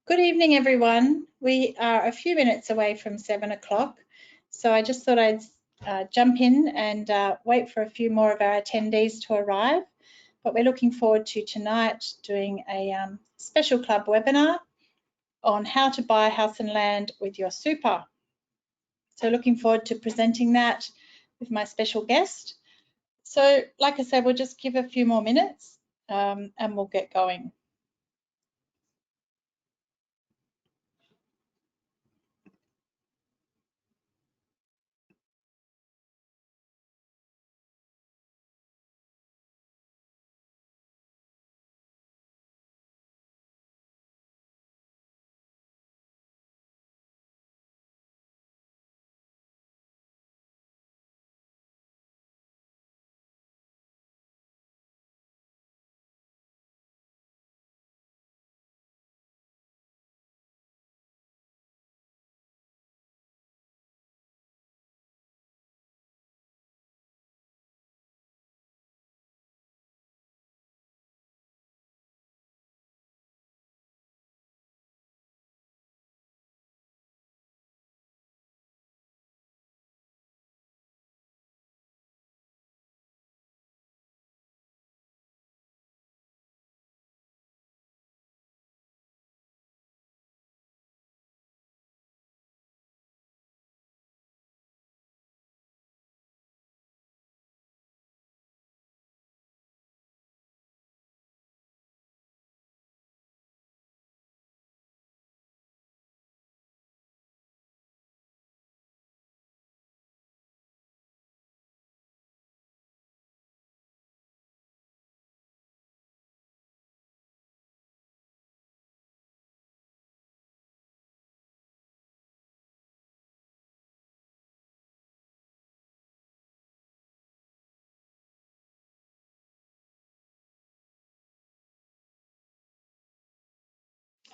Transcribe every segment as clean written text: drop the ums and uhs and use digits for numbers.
Good evening, everyone. We are a few minutes away from 7 o'clock, so I just thought I'd jump in and wait for a few more of our attendees to arrive. But we're looking forward to tonight doing a special club webinar on how to buy house and land with your super. So looking forward to presenting that with my special guest. So like I said, we'll just give a few more minutes and we'll get going.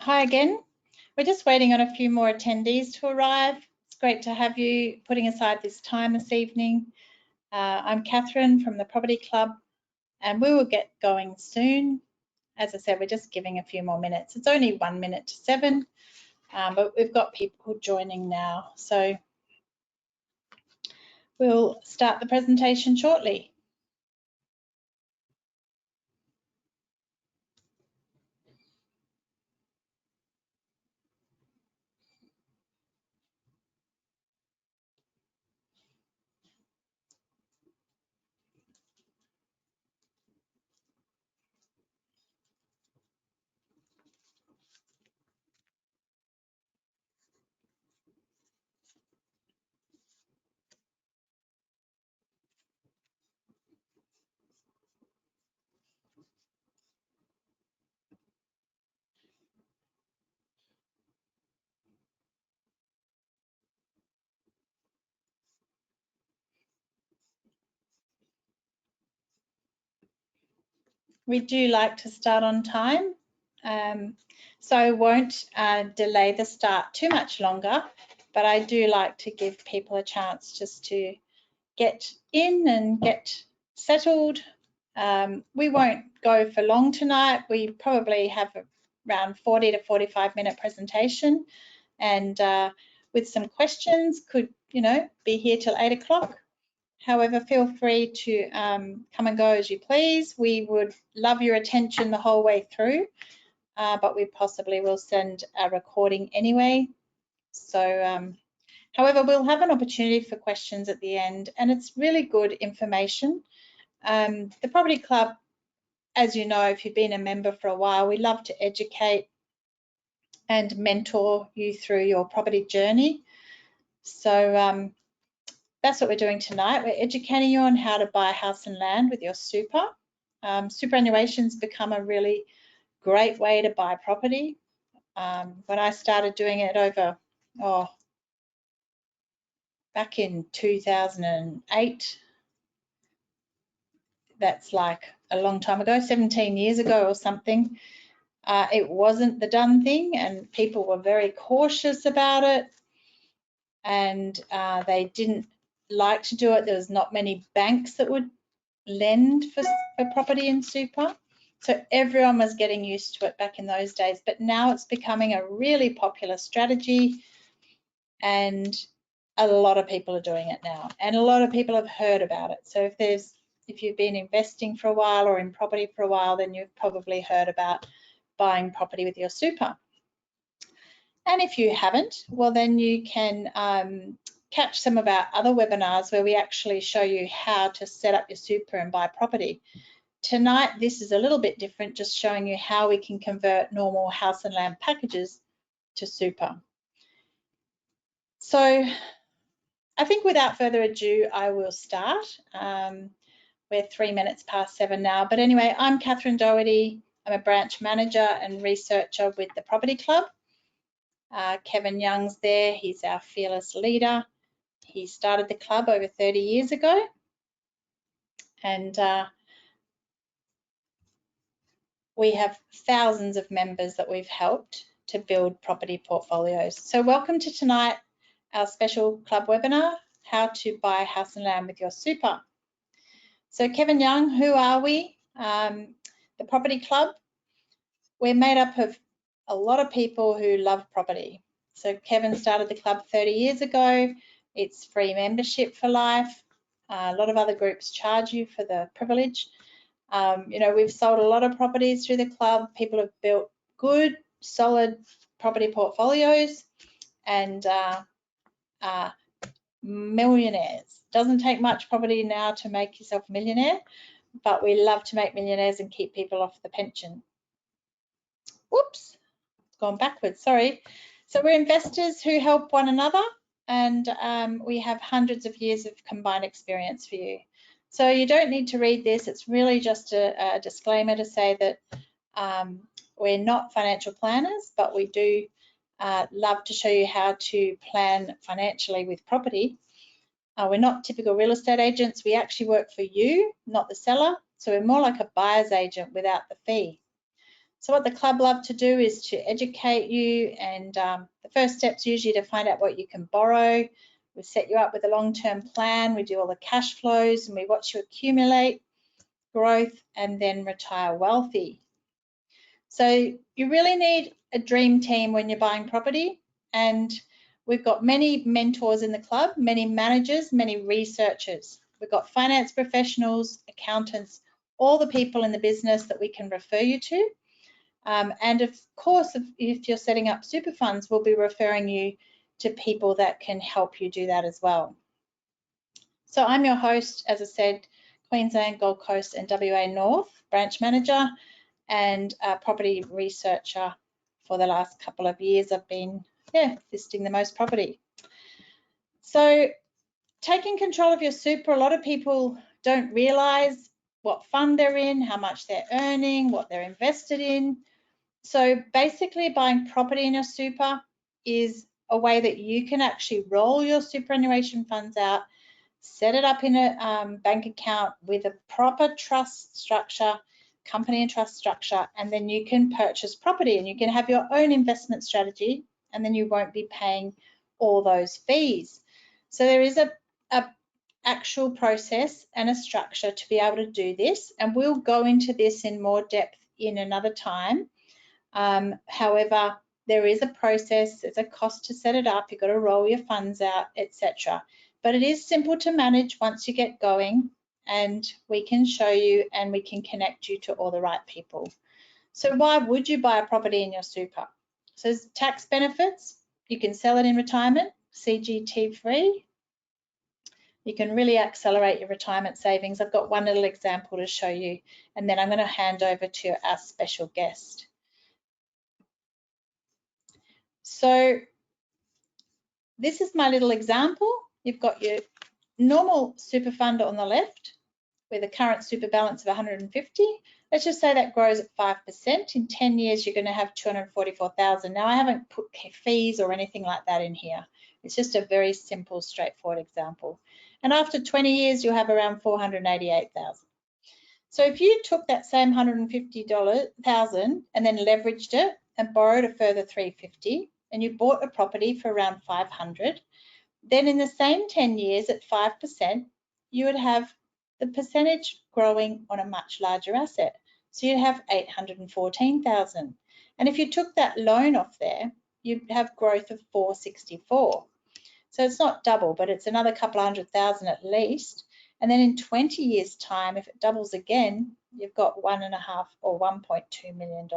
Hi again. We're just waiting on a few more attendees to arrive. It's great to have you putting aside this time this evening. I'm Catherine from the Property Club and we will get going soon. As I said, we're just giving a few more minutes. It's only 1 minute to 7, but we've got people joining now. So we'll start the presentation shortly. We do like to start on time, so I won't delay the start too much longer, but I do like to give people a chance just to get in and get settled. We won't go for long tonight. We probably have around 40 to 45 minute presentation, and with some questions could, be here till 8 o'clock. However, feel free to come and go as you please. We would love your attention the whole way through, but we possibly will send a recording anyway. So, however, we'll have an opportunity for questions at the end, and it's really good information. The Property Club, as you know, if you've been a member for a while, we love to educate and mentor you through your property journey. So that's what we're doing tonight. We're educating you on how to buy a house and land with your super. Superannuation's become a really great way to buy property. When I started doing it back in 2008, that's like a long time ago, 17 years ago or something, it wasn't the done thing and people were very cautious about it, and they didn't like to do it. There was not many banks that would lend for property in super. So everyone was getting used to it back in those days, but now it's becoming a really popular strategy, and a lot of people are doing it now, and a lot of people have heard about it. So if you've been investing for a while or in property for a while, then you've probably heard about buying property with your super. And if you haven't, well, then you can catch some of our other webinars where we actually show you how to set up your super and buy property. Tonight, this is a little bit different, just showing you how we can convert normal house and land packages to super. So I think without further ado, I will start. We're 3 minutes past 7 now. But anyway, I'm Catherine Doherty. I'm a branch manager and researcher with the Property Club. Kevin Young's there. He's our fearless leader. He started the club over 30 years ago. And we have thousands of members that we've helped to build property portfolios. So welcome to tonight, our special club webinar, how to buy house and land with your super. So Kevin Young, who are we? The Property Club, we're made up of a lot of people who love property. So Kevin started the club 30 years ago. It's free membership for life. A lot of other groups charge you for the privilege. You know, we've sold a lot of properties through the club. People have built good, solid property portfolios and millionaires. Doesn't take much property now to make yourself a millionaire, but we love to make millionaires and keep people off the pension. Whoops, it's gone backwards, sorry. So we're investors who help one another, and we have hundreds of years of combined experience for you. So you don't need to read this. It's really just a disclaimer to say that we're not financial planners, but we do love to show you how to plan financially with property. We're not typical real estate agents. We actually work for you, not the seller. So we're more like a buyer's agent without the fee. So what the club love to do is to educate you, and the first step's usually to find out what you can borrow. We set you up with a long-term plan. We do all the cash flows, and we watch you accumulate growth and then retire wealthy. So you really need a dream team when you're buying property, and we've got many mentors in the club, many managers, many researchers. We've got finance professionals, accountants, all the people in the business that we can refer you to. And of course, if you're setting up super funds, we'll be referring you to people that can help you do that as well. So I'm your host, as I said, Queensland, Gold Coast and WA North branch manager and a property researcher for the last couple of years. I've been listing the most property. So taking control of your super, a lot of people don't realise what fund they're in, how much they're earning, what they're invested in. So basically buying property in your super is a way that you can actually roll your superannuation funds out, set it up in a bank account with a proper trust structure, company and trust structure, and then you can purchase property and you can have your own investment strategy, and then you won't be paying all those fees. So there is a actual process and a structure to be able to do this, and we'll go into this in more depth in another time. However, there is a process, there's a cost to set it up, you've got to roll your funds out, etc. But it is simple to manage once you get going, and we can show you and we can connect you to all the right people. So why would you buy a property in your super? So there's tax benefits, you can sell it in retirement, CGT free. You can really accelerate your retirement savings. I've got one little example to show you, and then I'm going to hand over to our special guest. So this is my little example. You've got your normal super fund on the left with a current super balance of 150. Let's just say that grows at 5%. In 10 years, you're going to have 244,000. Now, I haven't put fees or anything like that in here. It's just a very simple, straightforward example. And after 20 years, you'll have around 488,000. So if you took that same 150,000 and then leveraged it and borrowed a further 350, and you bought a property for around 500, then in the same 10 years at 5%, you would have the percentage growing on a much larger asset. So you'd have 814,000. And if you took that loan off there, you'd have growth of 464. So it's not double, but it's another couple of 100,000 at least. And then in 20 years' time, if it doubles again, you've got $1.5 or $1.2 million.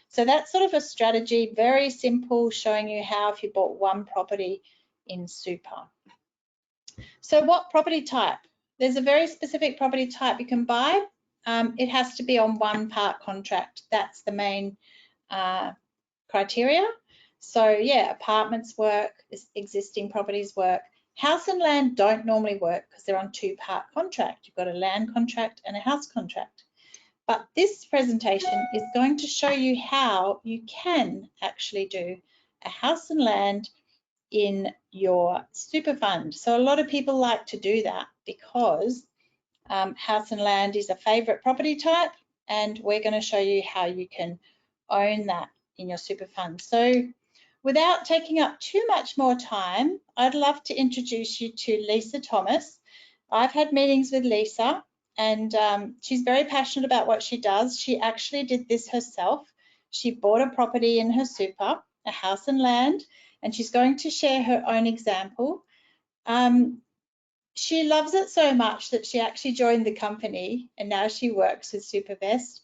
So that's sort of a strategy, very simple, showing you how if you bought one property in super. So what property type? There's a very specific property type you can buy. It has to be on one part contract. That's the main criteria. So yeah, apartments work, existing properties work. House and land don't normally work because they're on two-part contract. You've got a land contract and a house contract. But this presentation is going to show you how you can actually do a house and land in your super fund. So a lot of people like to do that because house and land is a favourite property type, and we're going to show you how you can own that in your super fund. So without taking up too much more time, I'd love to introduce you to Lisa Thomas. I've had meetings with Lisa, and she's very passionate about what she does. She actually did this herself. She bought a property in her super, a house and land, and she's going to share her own example. She loves it so much that she actually joined the company, and now she works with Supavest.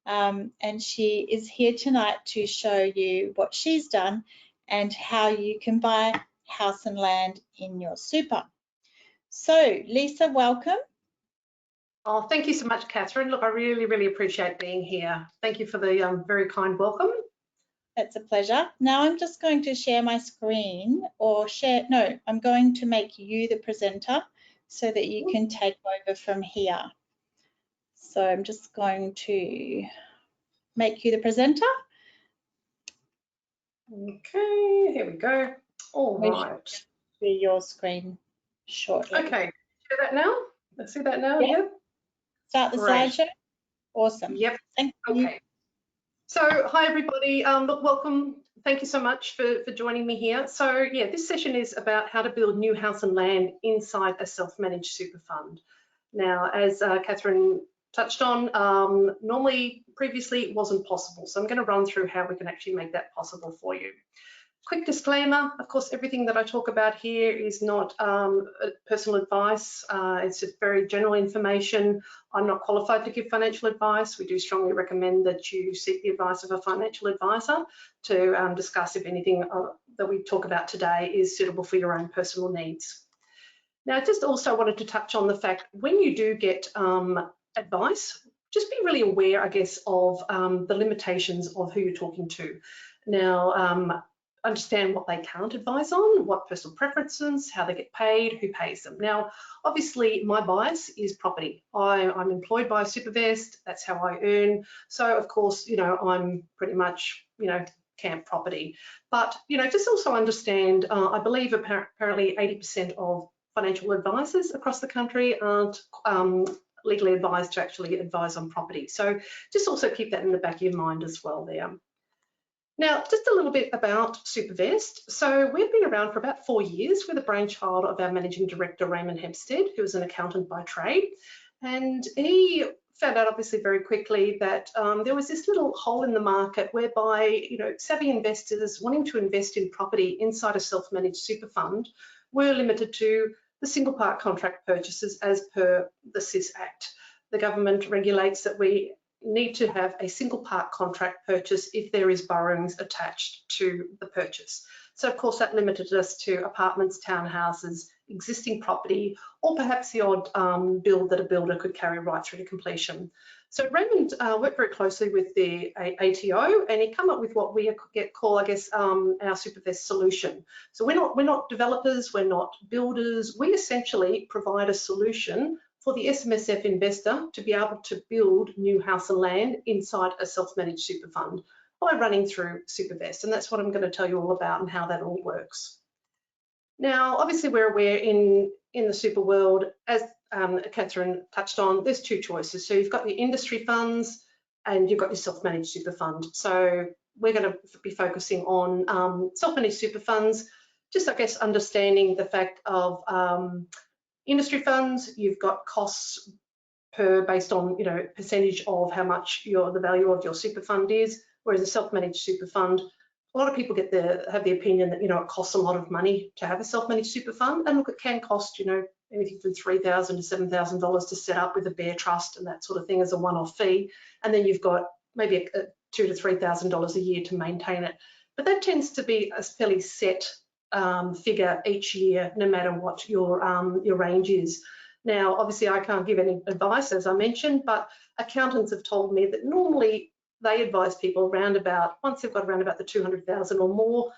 And she is here tonight to show you what she's done and how you can buy house and land in your super. So Lisa, welcome. Oh, thank you so much, Catherine. Look, I really, really appreciate being here. Thank you for the very kind welcome. That's a pleasure. Now I'm just going to share my screen, or share, no, I'm going to make you the presenter so that you can take over from here. So I'm just going to make you the presenter. Okay, here we go. All right. See your screen shortly. Okay, see that now? Let's see that now. Yep. Yep. Start the slideshow. Awesome. Yep. Thank you. Okay. So hi everybody. Look, welcome. Thank you so much for joining me here. So yeah, this session is about how to build new house and land inside a self-managed super fund. Now, as Catherine touched on, previously it wasn't possible. So I'm going to run through how we can actually make that possible for you. Quick disclaimer, of course, everything that I talk about here is not personal advice. It's just very general information. I'm not qualified to give financial advice. We do strongly recommend that you seek the advice of a financial advisor to discuss if anything that we talk about today is suitable for your own personal needs. Now, I just also wanted to touch on the fact when you do get advice, just be really aware, I guess, of the limitations of who you're talking to. Now, understand what they can't advise on, what personal preferences, how they get paid, who pays them. Now, obviously, my bias is property. I'm employed by Supavest, that's how I earn. So, of course, you know, I'm pretty much, you know, camp property. But, you know, just also understand, I believe apparently 80% of financial advisors across the country aren't legally advised to actually advise on property. So just also keep that in the back of your mind as well there. Now, just a little bit about Supavest. So we've been around for about 4 years. We're the brainchild of our managing director, Raymond Hempstead, who is an accountant by trade. And he found out obviously very quickly that there was this little hole in the market whereby, you know, savvy investors wanting to invest in property inside a self-managed super fund were limited to the single part contract purchases as per the SIS Act. The government regulates that we need to have a single part contract purchase if there is borrowings attached to the purchase. So of course that limited us to apartments, townhouses, existing property, or perhaps the odd build that a builder could carry right through to completion. So Raymond worked very closely with the ATO, and he came up with what we call, I guess, our Supavest solution. So we're not developers, we're not builders. We essentially provide a solution for the SMSF investor to be able to build new house and land inside a self-managed super fund by running through Supavest. And that's what I'm going to tell you all about and how that all works. Now, obviously, we're aware in the super world, as Catherine touched on, there's two choices. So you've got your industry funds and you've got your self-managed super fund. So we're going to be focusing on self-managed super funds, just, I guess, understanding the fact of industry funds, you've got costs based on, you know, percentage of how much the value of your super fund is, whereas a self-managed super fund, a lot of people have the opinion that, you know, it costs a lot of money to have a self-managed super fund. And look, it can cost, you know, anything from $3,000 to $7,000 to set up with a bare trust and that sort of thing as a one-off fee. And then you've got maybe a $2,000 to $3,000 a year to maintain it. But that tends to be a fairly set figure each year, no matter what your range is. Now, obviously, I can't give any advice, as I mentioned, but accountants have told me that normally they advise people once they've got around about the 200,000 or more,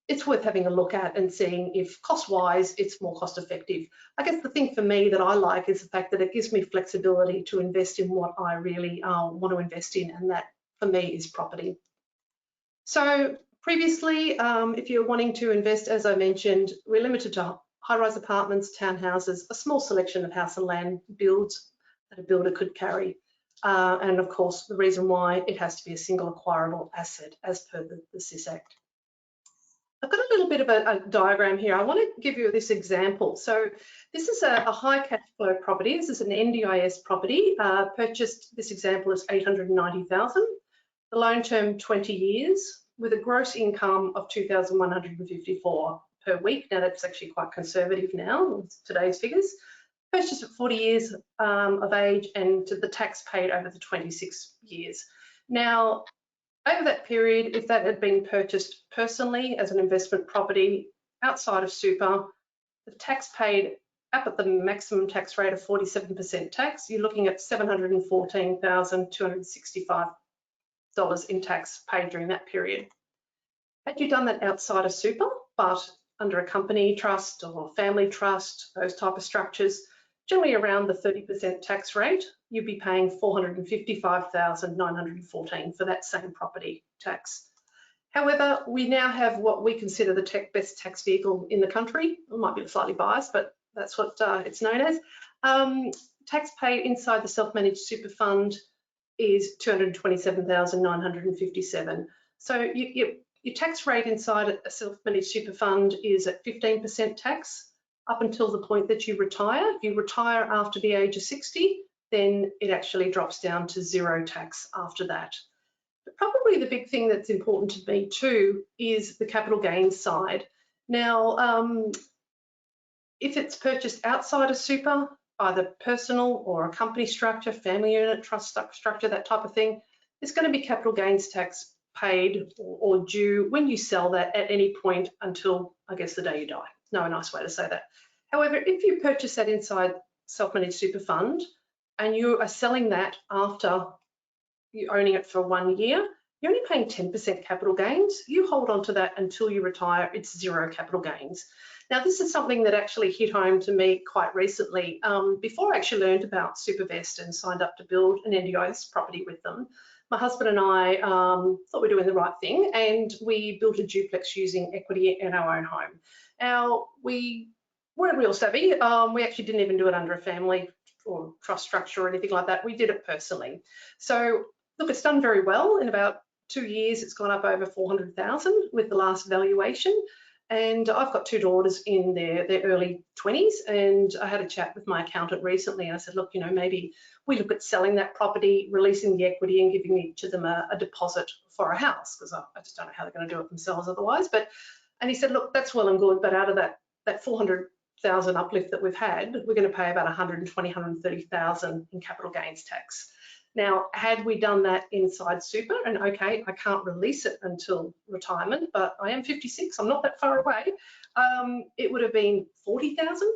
it's worth having a look at and seeing if cost-wise it's more cost-effective. I guess the thing for me that I like is the fact that it gives me flexibility to invest in what I really want to invest in, and that for me is property. So previously, if you're wanting to invest, as I mentioned, we're limited to high-rise apartments, townhouses, a small selection of house and land builds that a builder could carry. And of course, the reason why it has to be a single acquirable asset as per the SIS Act. I've got a little bit of a diagram here. I want to give you this example. So this is a high cash flow property. This is an NDIS property. Purchased, this example is $890,000. The loan term 20 years with a gross income of $2,154 per week. Now that's actually quite conservative now with today's figures. Purchased at 40 years of age and the tax paid over the 26 years. Now, over that period, if that had been purchased personally as an investment property outside of super, the tax paid up at the maximum tax rate of 47% tax, you're looking at $714,265 in tax paid during that period. Had you done that outside of super, but under a company trust or family trust, those type of structures, generally around the 30% tax rate, you'd be paying $455,914 for that same property tax. However, we now have what we consider the best tax vehicle in the country. It might be slightly biased, but that's what it's known as. Tax paid inside the self-managed super fund is $227,957. So your tax rate inside a self-managed super fund is at 15% tax up until the point that you retire. If you retire after the age of 60, then it actually drops down to zero tax after that. But probably the big thing that's important to me too is the capital gains side. Now, if it's purchased outside of super, either personal or a company structure, family unit, trust structure, that type of thing, there's going to be capital gains tax paid or due when you sell that at any point until, I guess, the day you die. No nice way to say that. However, if you purchase that inside self-managed super fund and you are selling that after you owning it for 1 year, you're only paying 10% capital gains. You hold on to that until you retire, it's zero capital gains. Now, this is something that actually hit home to me quite recently. Before I actually learned about Supavest and signed up to build an NDIS property with them, my husband and I thought we were doing the right thing, and we built a duplex using equity in our own home. Now, we weren't real savvy. We actually didn't even do it under a family or trust structure or anything like that. We did it personally. So, look, it's done very well. In about 2 years, it's gone up over 400,000 with the last valuation. And I've got 2 daughters in their early 20s, and I had a chat with my accountant recently. I said, look, you know, maybe we look at selling that property, releasing the equity and giving each of them a deposit for a house, because I just don't know how they're going to do it themselves otherwise. And he said, look, that's well and good, but out of that 400,000 uplift that we've had, we're going to pay about 120, 130,000 in capital gains tax. Now, had we done that inside super, and okay, I can't release it until retirement, but I am 56, I'm not that far away, it would have been 40,000.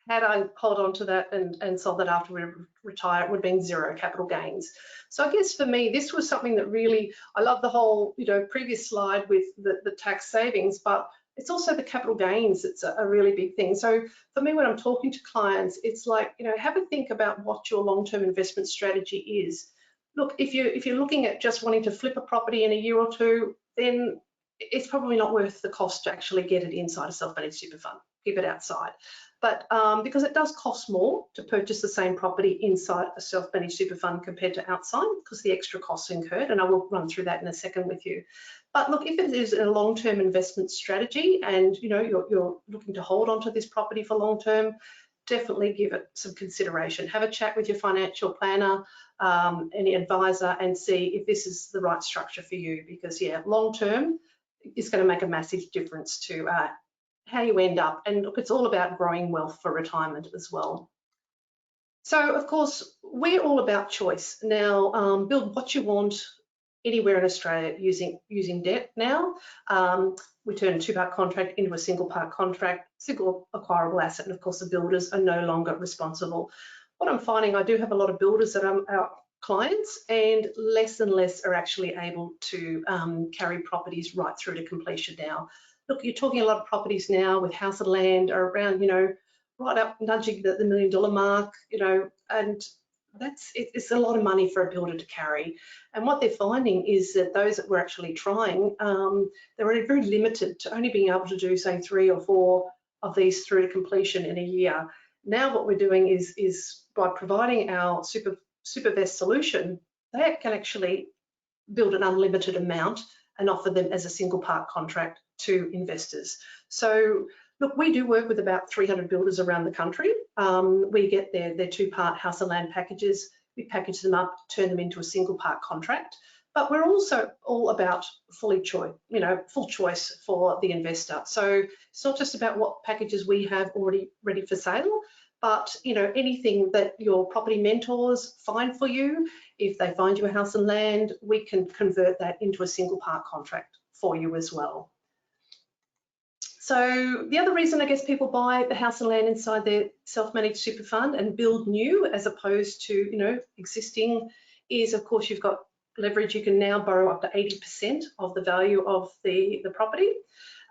Had I held on to that and sold that after we retire, it would have been zero capital gains. So I guess for me, this was something that really, I love the whole, you know, previous slide with the tax savings, but it's also the capital gains. It's a really big thing. So for me, when I'm talking to clients, it's like, you know, have a think about what your long-term investment strategy is. Look, if you're looking at just wanting to flip a property in a year or two, then it's probably not worth the cost to actually get it inside a self-managed super fund. Keep it outside. But because it does cost more to purchase the same property inside a self-managed super fund compared to outside, because the extra costs incurred, and I will run through that in a second with you. But look, if it is a long-term investment strategy and you know you're looking to hold on to this property for long-term, definitely give it some consideration. Have a chat with your financial planner, any advisor, and see if this is the right structure for you, because yeah, long term is going to make a massive difference to how you end up. And look, it's all about growing wealth for retirement as well. So of course, we're all about choice. Now, build what you want anywhere in Australia using debt now. We turn a two-part contract into a single-part contract, single acquirable asset, and of course the builders are no longer responsible. What I'm finding, I do have a lot of builders that are our clients, and less are actually able to carry properties right through to completion now. Look, you're talking a lot of properties now with house and land are around, you know, right up nudging the $1 million mark, you know, and it's a lot of money for a builder to carry. And what they're finding is that those that were actually trying, they were very limited to only being able to do, say, 3 or 4 of these through to completion in a year. Now what we're doing is by providing our Supavest solution, they can actually build an unlimited amount and offer them as a single part contract to investors. So look, we do work with about 300 builders around the country. We get their two-part house and land packages, we package them up, turn them into a single part contract. But we're also all about full choice for the investor. So it's not just about what packages we have already ready for sale, but you know, anything that your property mentors find for you. If they find you a house and land, we can convert that into a single part contract for you as well. So the other reason I guess people buy the house and land inside their self-managed super fund and build new as opposed to, you know, existing is, of course, you've got leverage. You can now borrow up to 80% of the value of the property.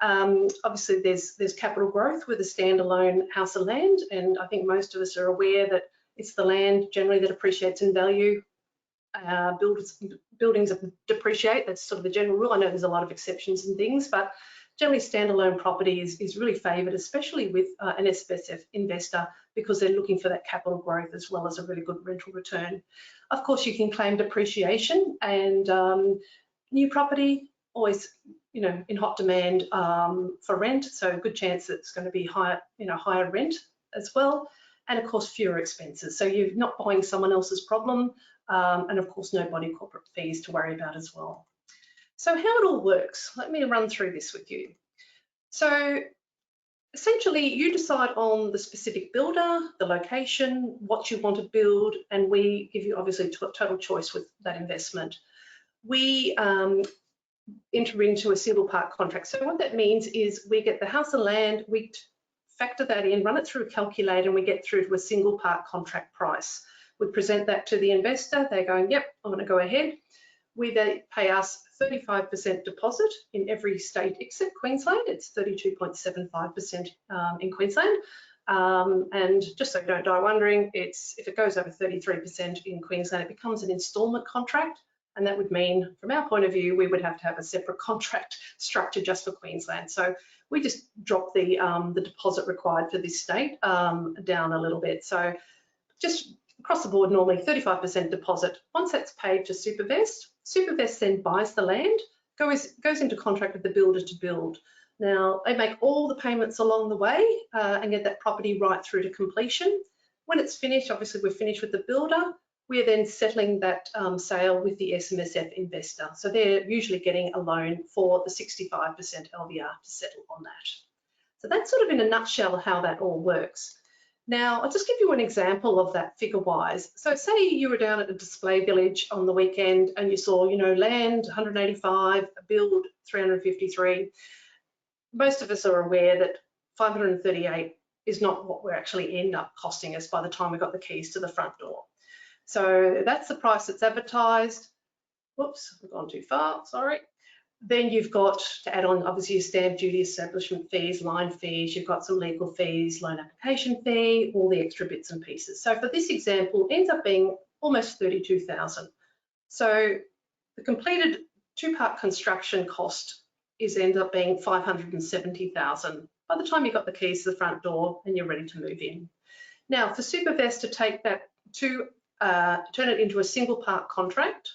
Obviously, there's capital growth with a standalone house and land, and I think most of us are aware that it's the land generally that appreciates in value. Buildings depreciate. That's sort of the general rule. I know there's a lot of exceptions and things, but generally standalone property is really favoured, especially with an SMSF investor, because they're looking for that capital growth as well as a really good rental return. Of course, you can claim depreciation, and new property always, you know, in hot demand for rent, so a good chance that it's going to be higher, you know, higher rent as well, and of course fewer expenses. So you're not buying someone else's problem, and of course no body corporate fees to worry about as well. So how it all works, let me run through this with you. So essentially you decide on the specific builder, the location, what you want to build, and we give you obviously total choice with that investment. We enter into a single part contract. So what that means is we get the house and land, we factor that in, run it through a calculator, and we get through to a single part contract price. We present that to the investor, they're going, yep, I'm going to go ahead. They pay us 35% deposit in every state except Queensland. It's 32.75% in Queensland. And just so you don't die wondering, if it goes over 33% in Queensland, it becomes an instalment contract. And that would mean, from our point of view, we would have to have a separate contract structure just for Queensland. So we just drop the deposit required for this state down a little bit. So just across the board, normally 35% deposit. Once that's paid to Supavest, Supavest then buys the land, goes into contract with the builder to build. Now, they make all the payments along the way and get that property right through to completion. When it's finished, obviously we're finished with the builder, we're then settling that sale with the SMSF investor. So they're usually getting a loan for the 65% LVR to settle on that. So that's sort of in a nutshell how that all works. Now, I'll just give you an example of that figure-wise. So say you were down at a display village on the weekend and you saw, you know, land 185, a build 353. Most of us are aware that 538 is not what we're actually end up costing us by the time we got the keys to the front door. So that's the price that's advertised. Whoops, I've gone too far, sorry. Then you've got to add on obviously your stamp duty, establishment fees, line fees, you've got some legal fees, loan application fee, all the extra bits and pieces. So for this example, it ends up being almost 32,000. So the completed two-part construction cost ends up being 570,000 by the time you've got the keys to the front door and you're ready to move in. Now for Supavest to take that to turn it into a single part contract,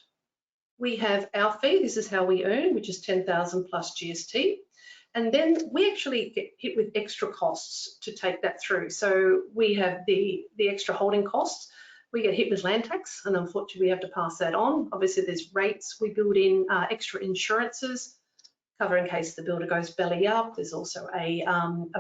we have our fee, this is how we earn, which is 10,000 plus GST. And then we actually get hit with extra costs to take that through. So we have the extra holding costs. We get hit with land tax, and unfortunately we have to pass that on. Obviously there's rates. We build in extra insurances, cover in case the builder goes belly up. There's also a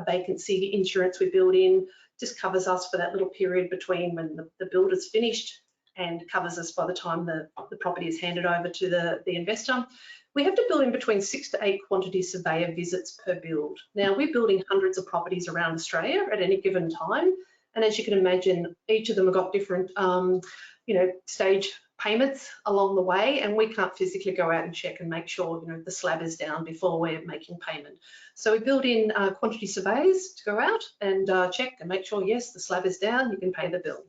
vacancy insurance we build in, just covers us for that little period between when the builder's finished and covers us by the time the property is handed over to the investor. We have to build in between 6 to 8 quantity surveyor visits per build. Now we're building hundreds of properties around Australia at any given time. And as you can imagine, each of them have got different, stage payments along the way, and we can't physically go out and check and make sure, the slab is down before we're making payment. So we build in quantity surveys to go out and check and make sure, yes, the slab is down, you can pay the bill.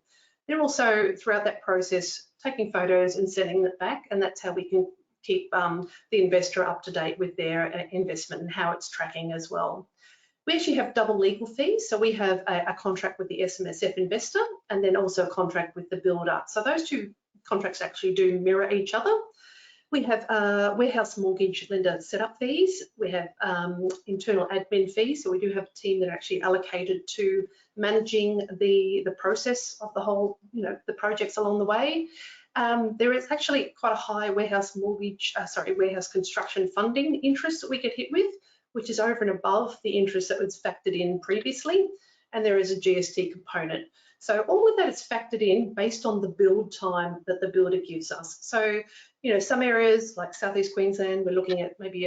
They're also, throughout that process, taking photos and sending it back, and that's how we can keep the investor up to date with their investment and how it's tracking as well. We actually have double legal fees. So we have a contract with the SMSF investor and then also a contract with the builder. So those two contracts actually do mirror each other. We have warehouse mortgage lender setup fees. We have internal admin fees. So we do have a team that are actually allocated to managing the process of the whole, the projects along the way. There is actually quite a high warehouse construction funding interest that we get hit with, which is over and above the interest that was factored in previously, and there is a GST component. So all of that is factored in based on the build time that the builder gives us. So, some areas like Southeast Queensland, we're looking at maybe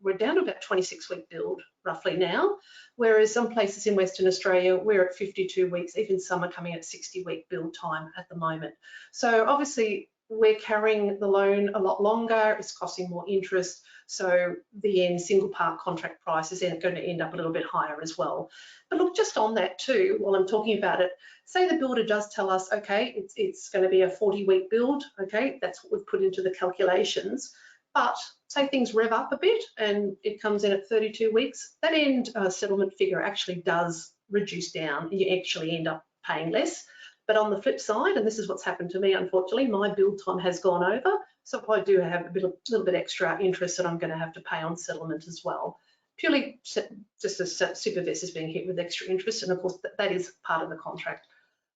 we're down to about 26-week build roughly now, whereas some places in Western Australia, we're at 52 weeks, even some are coming at 60-week build time at the moment. So obviously we're carrying the loan a lot longer, it's costing more interest, so the end single part contract price is going to end up a little bit higher as well. But look, just on that too, while I'm talking about it, say the builder does tell us, okay, it's going to be a 40-week build, okay, that's what we've put into the calculations, but say things rev up a bit and it comes in at 32 weeks, that end settlement figure actually does reduce down, and you actually end up paying less. But on the flip side, and this is what's happened to me, unfortunately, my build time has gone over. So I do have a little bit extra interest that I'm going to have to pay on settlement as well. Purely just as Supavest is being hit with extra interest, and of course that is part of the contract.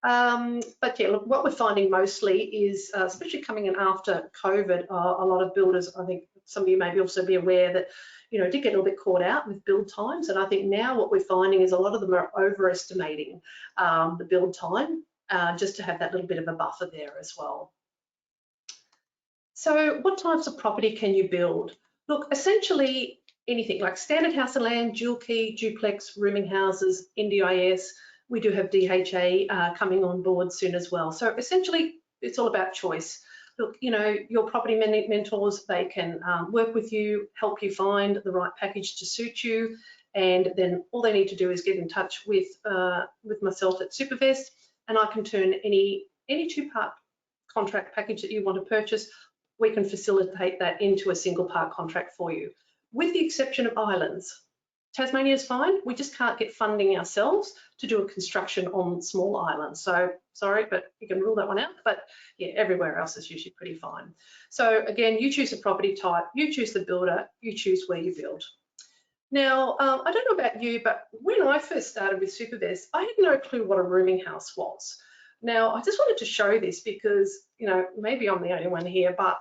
But yeah, look, what we're finding mostly is, especially coming in after COVID, a lot of builders, I think some of you may also be aware that, did get a little bit caught out with build times. And I think now what we're finding is a lot of them are overestimating the build time, just to have that little bit of a buffer there as well. So what types of property can you build? Look, essentially anything like standard house and land, dual key, duplex, rooming houses, NDIS. We do have DHA coming on board soon as well. So essentially it's all about choice. Look, your property mentors, they can work with you, help you find the right package to suit you. And then all they need to do is get in touch with myself at Supavest, and I can turn any two-part contract package that you want to purchase, we can facilitate that into a single part contract for you, with the exception of islands. Tasmania is fine, we just can't get funding ourselves to do a construction on small islands. So sorry, but you can rule that one out. But yeah, everywhere else is usually pretty fine. So again, you choose the property type, you choose the builder, you choose where you build. Now, I don't know about you, but when I first started with Supavest, I had no clue what a rooming house was. Now, I just wanted to show this because, maybe I'm the only one here, but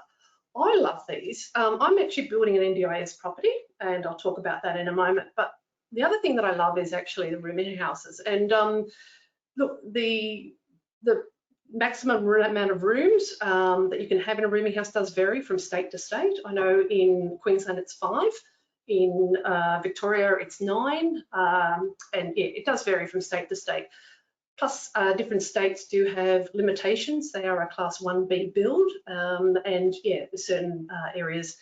I love these. I'm actually building an NDIS property, and I'll talk about that in a moment. But the other thing that I love is actually the rooming houses. And look, the maximum amount of rooms that you can have in a rooming house does vary from state to state. I know in Queensland it's 5. In Victoria, it's 9, and yeah, it does vary from state to state. Plus, different states do have limitations. They are a Class 1B build, and yeah, there's certain areas.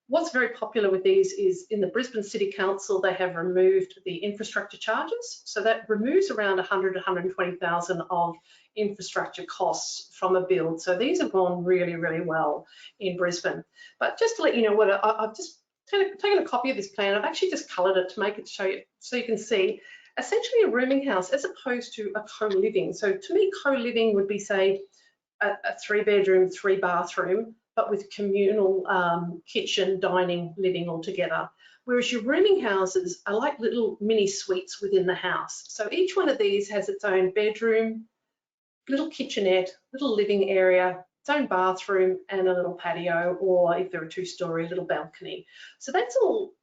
What's very popular with these is in the Brisbane City Council, they have removed the infrastructure charges. So that removes around 100 to 120,000 of infrastructure costs from a build. So these have gone really, really well in Brisbane. But just to let you know what I've just taken a copy of this plan. I've actually just coloured it to make it show you, so you can see essentially a rooming house as opposed to a co-living. So to me, co-living would be, say, a 3-bedroom, 3-bathroom but with communal kitchen, dining, living all together. Whereas your rooming houses are like little mini suites within the house. So each one of these has its own bedroom, little kitchenette, little living area, its own bathroom, and a little patio, or if they're a two-story, little balcony. So that's all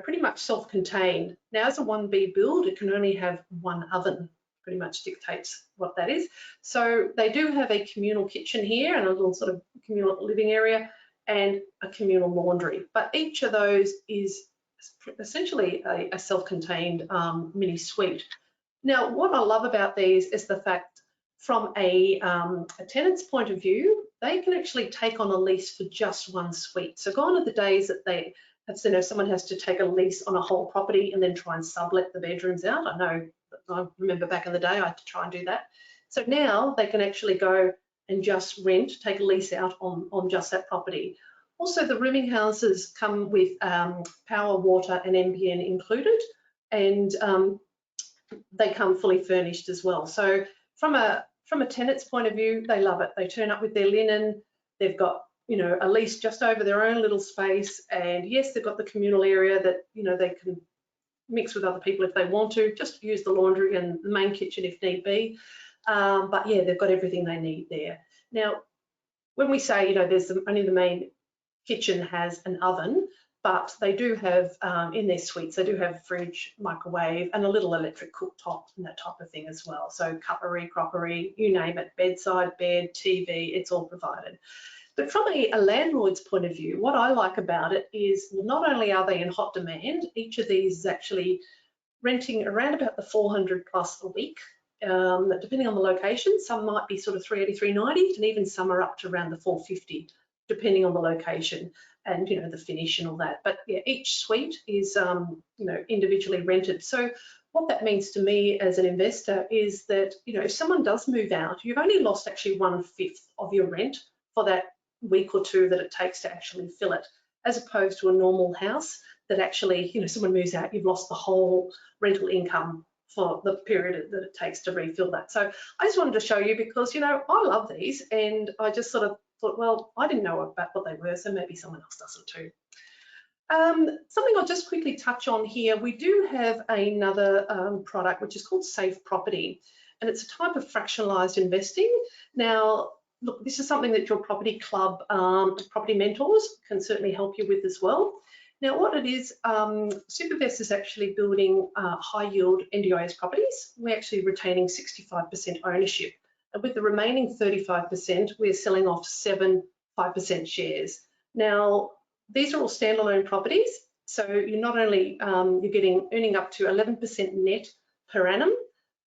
pretty much self-contained. Now, as a 1B build, it can only have one oven, pretty much dictates what that is. So they do have a communal kitchen here and a little sort of communal living area and a communal laundry. But each of those is essentially a self-contained mini suite. Now, what I love about these is the fact from a tenant's point of view, they can actually take on a lease for just one suite. So gone are the days that they have, someone has to take a lease on a whole property and then try and sublet the bedrooms out. I remember back in the day I had to try and do that. So now they can actually go and just take a lease out on just that property. Also, the rooming houses come with power, water and NBN included, and they come fully furnished as well. So from a tenant's point of view, they love it. They turn up with their linen, they've got a lease just over their own little space, and yes, they've got the communal area that they can mix with other people if they want to, just use the laundry and the main kitchen if need be. But yeah, they've got everything they need there. Now, when we say, there's only the main kitchen has an oven, but they do have in their suites, they do have a fridge, microwave, and a little electric cooktop and that type of thing as well. So cutlery, crockery, you name it, bedside, bed, TV, it's all provided. But from a landlord's point of view, what I like about it is not only are they in hot demand, each of these is actually renting around about the 400 plus a week, depending on the location. Some might be sort of 380, 390, and even some are up to around the 450, depending on the location and the finish and all that. But yeah, each suite is individually rented. So what that means to me as an investor is that if someone does move out, you've only lost actually 1/5 of your rent for that week or two that it takes to actually fill it, as opposed to a normal house that actually, someone moves out, you've lost the whole rental income for the period that it takes to refill that. So I just wanted to show you because, I love these, and I just sort of thought, well, I didn't know about what they were, so maybe someone else doesn't too. Something I'll just quickly touch on here, we do have another product which is called Safe Property, and it's a type of fractionalized investing. Now, look, this is something that your property club, property mentors can certainly help you with as well. Now, what it is, Supavest is actually building high yield NDIS properties. We're actually retaining 65% ownership. And with the remaining 35%, we're selling off 5% shares. Now, these are all standalone properties. So you're not only, you're earning up to 11% net per annum.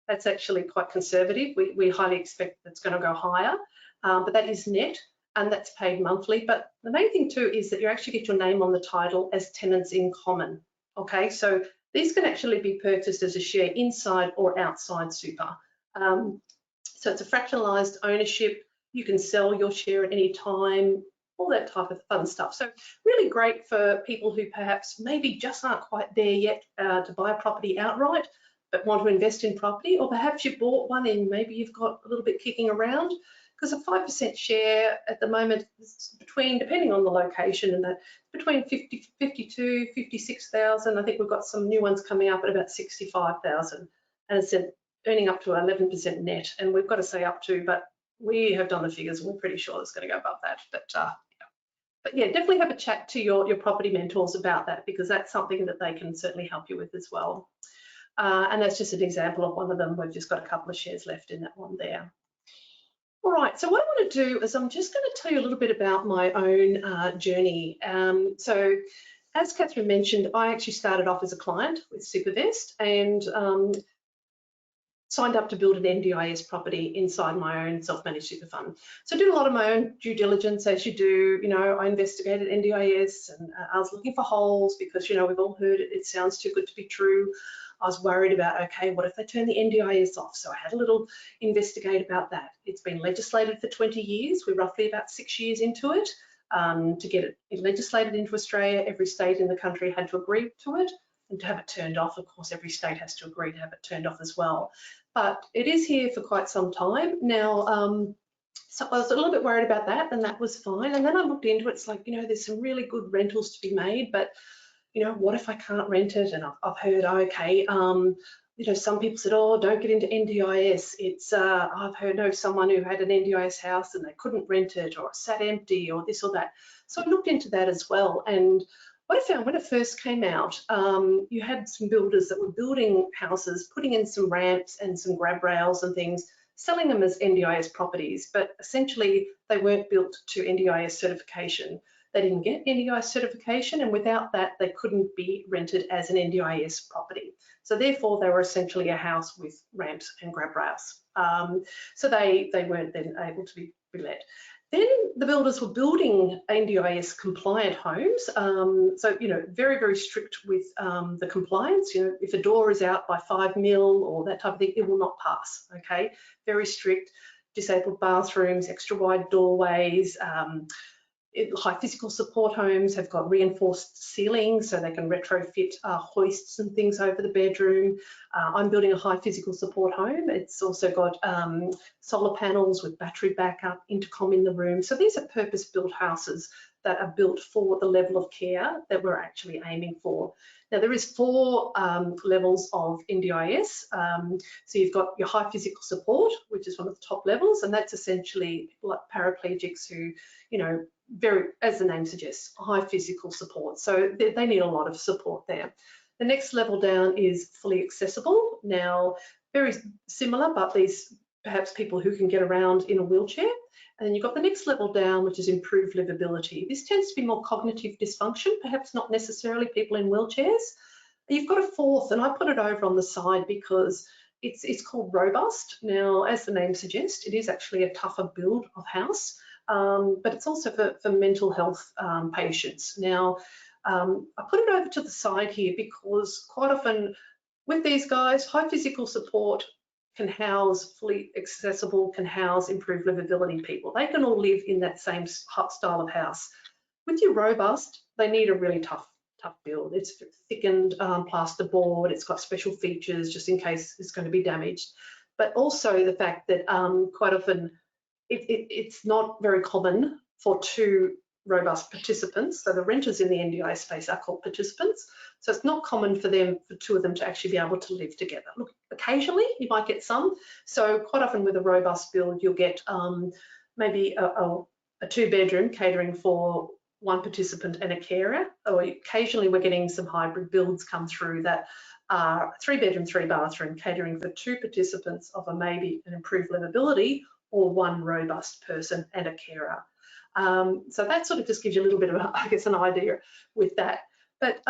That's actually quite conservative. We highly expect that's going to go higher. But that is net, and that's paid monthly. But the main thing too is that you actually get your name on the title as tenants in common. Okay, so these can actually be purchased as a share inside or outside super. So it's a fractionalized ownership. You can sell your share at any time, all that type of fun stuff. So really great for people who perhaps maybe just aren't quite there yet to buy a property outright, but want to invest in property, or perhaps you bought one and maybe you've got a little bit kicking around. Because a 5% share at the moment is between, depending on the location, and that between 52, 56,000. I think we've got some new ones coming up at about 65,000, and it's earning up to 11% net. And we've got to say up to, but we have done the figures, and we're pretty sure it's going to go above that. But yeah, definitely have a chat to your property mentors about that, because that's something that they can certainly help you with as well. And that's just an example of one of them. We've just got a couple of shares left in that one there. All right, so what I want to do is I'm just going to tell you a little bit about my own journey. So as Catherine mentioned, I actually started off as a client with Supavest and signed up to build an NDIS property inside my own self-managed super fund. So I did a lot of my own due diligence, as you do. I investigated NDIS, and I was looking for holes because, we've all heard it sounds too good to be true. I was worried about, okay, what if they turn the NDIS off? So I had a little investigate about that. It's been legislated for 20 years. We're roughly about 6 years into it. To get it legislated into Australia, every state in the country had to agree to it. And to have it turned off, of course, every state has to agree to have it turned off as well. But it is here for quite some time. Now, So I was a little bit worried about that, and that was fine. And then I looked into it. It's like, there's some really good rentals to be made, but what if I can't rent it? And I've heard, okay, some people said, oh, don't get into NDIS. It's I've heard of someone who had an NDIS house and they couldn't rent it, or it sat empty, or this or that. So I looked into that as well. And what I found when it first came out, you had some builders that were building houses, putting in some ramps and some grab rails and things, selling them as NDIS properties, but essentially they weren't built to NDIS certification. They didn't get NDIS certification, and without that, they couldn't be rented as an NDIS property. So therefore, they were essentially a house with ramps and grab rails. So they weren't then able to be let. Then the builders were building NDIS compliant homes. So, very, very strict with the compliance. If a door is out by 5 mil or that type of thing, it will not pass, okay? Very strict. Disabled bathrooms, extra wide doorways, high physical support homes have got reinforced ceilings so they can retrofit hoists and things over the bedroom. I'm building a high physical support home. It's also got solar panels with battery backup, intercom in the room. So these are purpose-built houses that are built for the level of care that we're actually aiming for. Now, there is 4 levels of NDIS. So you've got your high physical support, which is one of the top levels, and that's essentially people like paraplegics who, as the name suggests, high physical support. So they need a lot of support there. The next level down is fully accessible. Now, very similar, but these perhaps people who can get around in a wheelchair. And then you've got the next level down, which is improved livability. This tends to be more cognitive dysfunction, perhaps not necessarily people in wheelchairs. You've got a 4th, and I put it over on the side because it's called robust. Now, as the name suggests, it is actually a tougher build of house, but it's also for mental health patients. Now, I put it over to the side here because quite often with these guys, high physical support can house fully accessible, can house improved livability people. They can all live in that same style of house. With your robust, they need a really tough build. It's thickened plasterboard, it's got special features just in case it's going to be damaged. But also the fact that quite often it's not very common for 2 robust participants. So the renters in the NDIS space are called participants. So it's not common for 2 of them to actually be able to live together. Look, occasionally you might get some. So quite often with a robust build, you'll get maybe a 2-bedroom catering for 1 participant and a carer. Or occasionally we're getting some hybrid builds come through that are 3-bedroom, 3-bathroom catering for 2 participants of maybe an improved livability or 1 robust person and a carer. So that sort of just gives you a little bit of, I guess, an idea with that. But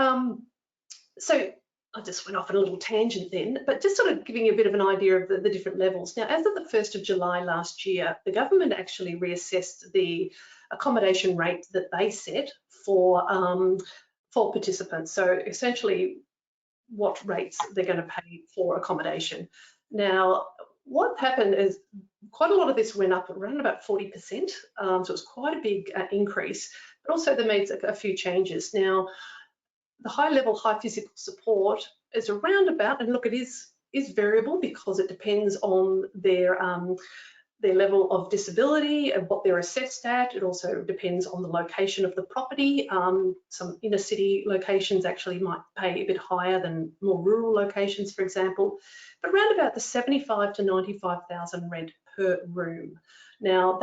so I just went off on a little tangent then, but just sort of giving you a bit of an idea of the different levels. Now, as of the 1st of July last year, the government actually reassessed the accommodation rate that they set for participants. So essentially what rates they're going to pay for accommodation. Now, what happened is quite a lot of this went up around about 40%, so it was quite a big increase, but also they made a few changes. Now, the high level, high physical support is around about, and look, it is variable because it depends on their level of disability and what they're assessed at. It also depends on the location of the property. Some inner city locations actually might pay a bit higher than more rural locations, for example, but around about the 75 to 95,000 rent per room. Now,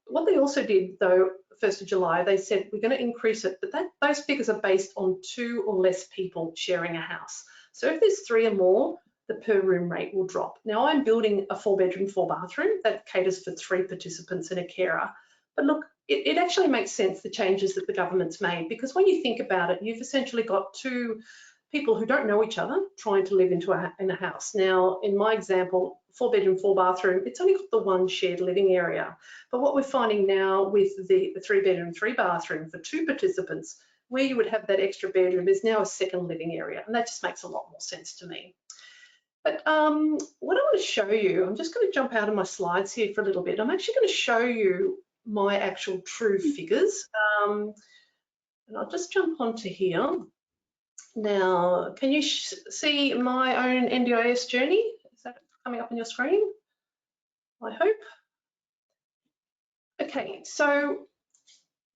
what they also did though, 1st of July, they said we're going to increase it, but those figures are based on 2 or less people sharing a house. So if there's 3 or more, the per room rate will drop. Now, I'm building a 4-bedroom, 4-bathroom that caters for 3 participants and a carer. But look, it actually makes sense, the changes that the government's made, because when you think about it, you've essentially got 2 people who don't know each other trying to live in a house. Now, in my example, 4-bedroom, 4-bathroom, it's only got the 1 shared living area. But what we're finding now with the 3-bedroom, 3-bathroom for 2 participants, where you would have that extra bedroom, is now a 2nd living area, and that just makes a lot more sense to me. But what I want to show you, I'm just going to jump out of my slides here for a little bit. I'm actually going to show you my actual true figures. And I'll just jump onto here. Now, can you see my own NDIS journey? Is that coming up on your screen? I hope. Okay, so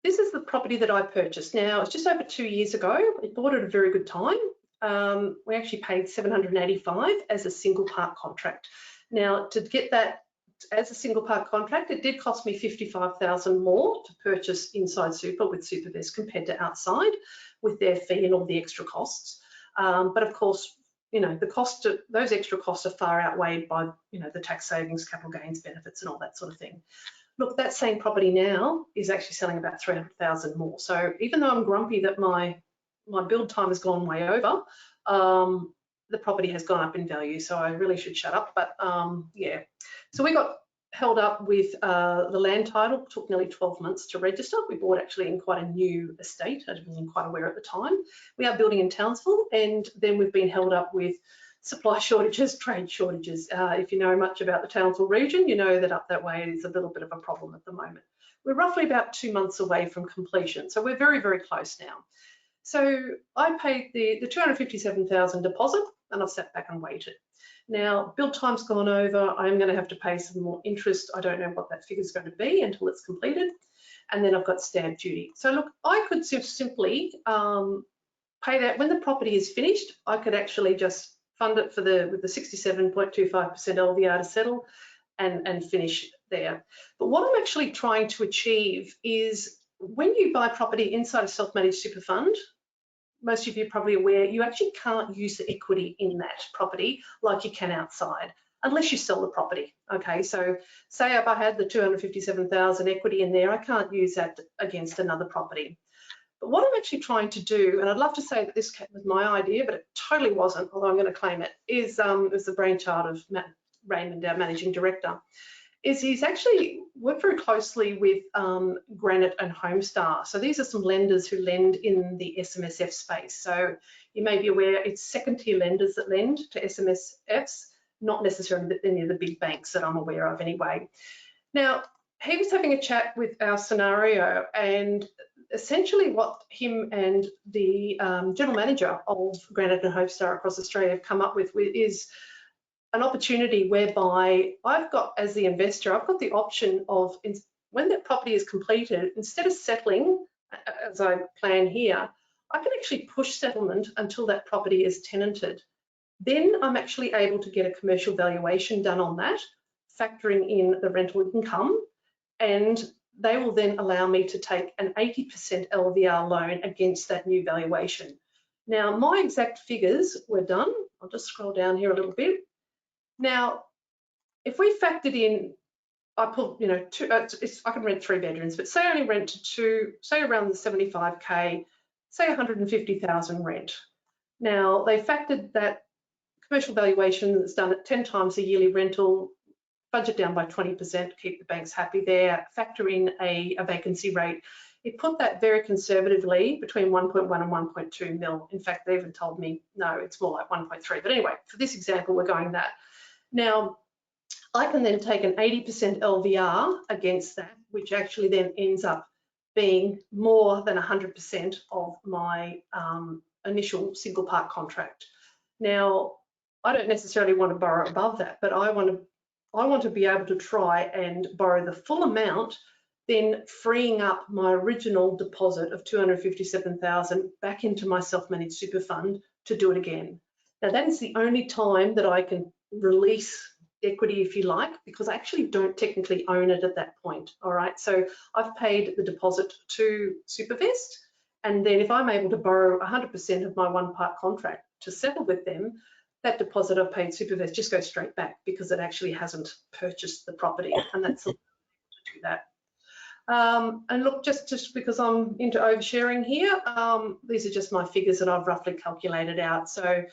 this is the property that I purchased. Now, it's just over 2 years ago. I bought it at a very good time. We actually paid $785 as a single part contract. Now, to get that as a single part contract, it did cost me $55,000 more to purchase inside super with Supavest compared to outside with their fee and all the extra costs. But of course, you know, the cost of those extra costs are far outweighed by, you know, the tax savings, capital gains benefits and all that sort of thing. Look, that same property now is actually selling about $300,000 more. So even though I'm grumpy that my build time has gone way over, the property has gone up in value. So I really should shut up. But yeah, so we got held up with the land title. It took nearly 12 months to register. We bought actually in quite a new estate. I wasn't quite aware at the time. We are building in Townsville, and then we've been held up with supply shortages, trade shortages. If you know much about the Townsville region, you know that up that way is a little bit of a problem at the moment. We're roughly about 2 months away from completion, so we're very, very close now. So I paid the $257,000 deposit, and I've sat back and waited. Now, build time's gone over. I'm going to have to pay some more interest. I don't know what that figure's going to be until it's completed. And then I've got stamp duty. So look, I could simply pay that when the property is finished. I could actually just fund it with the 67.25% LVR to settle and finish there. But what I'm actually trying to achieve is when you buy property inside a self-managed super fund, most of you are probably aware, you actually can't use the equity in that property like you can outside, unless you sell the property. Okay, so say if I had the $257,000 equity in there, I can't use that against another property. But what I'm actually trying to do, and I'd love to say that this was my idea, but it totally wasn't, although I'm going to claim it, is it was the brainchild of Raymond, our managing director, is he's actually worked very closely with Granite and Homestar. So these are some lenders who lend in the SMSF space. So you may be aware it's second-tier lenders that lend to SMSFs, not necessarily any of the big banks that I'm aware of anyway. Now, he was having a chat with our scenario, and essentially what him and the general manager of Granite and Homestar across Australia have come up with is an opportunity whereby I've got, as the investor, I've got the option of, when that property is completed, instead of settling, as I plan here, I can actually push settlement until that property is tenanted. Then I'm actually able to get a commercial valuation done on that, factoring in the rental income, and they will then allow me to take an 80% LVR loan against that new valuation. Now, my exact figures were done. I'll just scroll down here a little bit. Now, if we factored in, I put, you know, I can rent 3 bedrooms, but say I only rent to 2, say around the 75K, say 150,000 rent. Now, they factored that commercial valuation that's done at 10 times the yearly rental, budget down by 20%, keep the banks happy there, factor in a vacancy rate. It put that very conservatively between 1.1 and 1.2 mil. In fact, they even told me, no, it's more like 1.3. But anyway, for this example, we're going that. Now, I can then take an 80% LVR against that, which actually then ends up being more than 100% of my initial single part contract. Now, I don't necessarily want to borrow above that, but I want to be able to try and borrow the full amount, then freeing up my original deposit of $257,000 back into my self-managed super fund to do it again. Now, that is the only time that I can release equity, if you like, because I actually don't technically own it at that point. All right, so I've paid the deposit to Supavest, and then if I'm able to borrow 100% of my one-part contract to settle with them, that deposit I've paid Supavest just goes straight back because it actually hasn't purchased the property, and that's to do that. And look, just because I'm into oversharing here, these are just my figures that I've roughly calculated out. So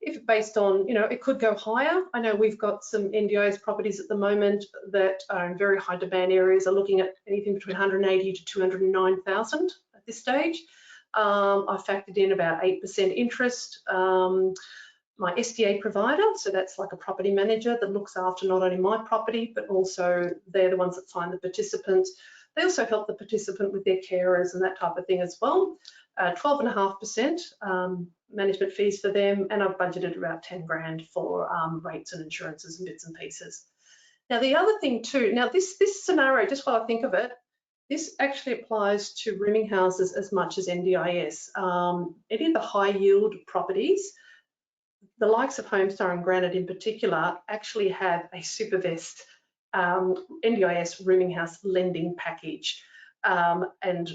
if based on, you know, it could go higher. I know we've got some NDIS properties at the moment that are in very high demand areas, are looking at anything between 180 to 209,000 at this stage. I factored in about 8% interest. My SDA provider, so that's like a property manager that looks after not only my property, but also they're the ones that find the participants. They also help the participant with their carers and that type of thing as well. 12.5% management fees for them, and I've budgeted about 10 grand for rates and insurances and bits and pieces. Now, the other thing too, now this scenario, just while I think of it, this actually applies to rooming houses as much as NDIS. Any of the high yield properties, the likes of Homestar and Granite in particular, actually have a Supavest NDIS rooming house lending package. And